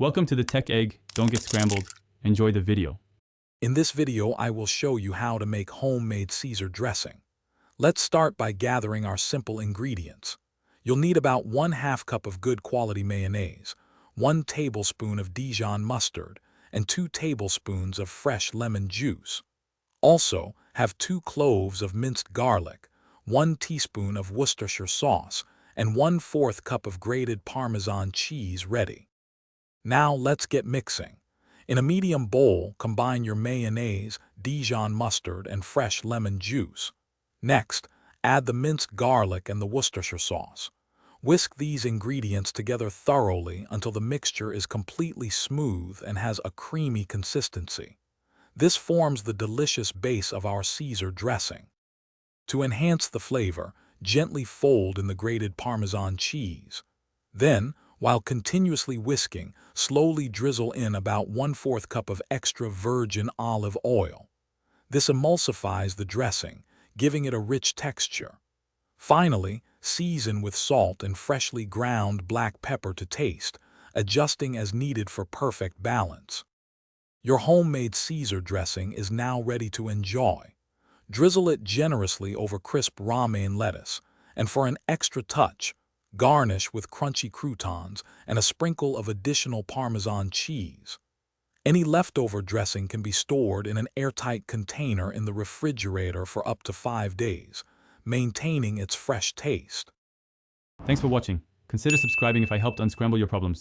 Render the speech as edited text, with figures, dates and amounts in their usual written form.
Welcome to the Tech Egg. Don't get scrambled. Enjoy the video. In this video, I will show you how to make homemade Caesar dressing. Let's start by gathering our simple ingredients. You'll need about 1/2 cup of good quality mayonnaise, 1 tablespoon of Dijon mustard, and 2 tablespoons of fresh lemon juice. Also, have 2 cloves of minced garlic, 1 teaspoon of Worcestershire sauce, and 1/4 cup of grated Parmesan cheese ready. Now let's get mixing. In a medium bowl, combine your mayonnaise, Dijon mustard, and fresh lemon juice. Next, add the minced garlic and the Worcestershire sauce. Whisk these ingredients together thoroughly until the mixture is completely smooth and has a creamy consistency. This forms the delicious base of our Caesar dressing. To enhance the flavor, gently fold in the grated Parmesan cheese. Then, while continuously whisking, slowly drizzle in about 1/4 cup of extra virgin olive oil. This emulsifies the dressing, giving it a rich texture. Finally, season with salt and freshly ground black pepper to taste, adjusting as needed for perfect balance. Your homemade Caesar dressing is now ready to enjoy. Drizzle it generously over crisp romaine lettuce, and for an extra touch, garnish with crunchy croutons and a sprinkle of additional Parmesan cheese. Any leftover dressing can be stored in an airtight container in the refrigerator for up to 5 days, maintaining its fresh taste. Thanks for watching. Consider subscribing if I helped unscramble your problems.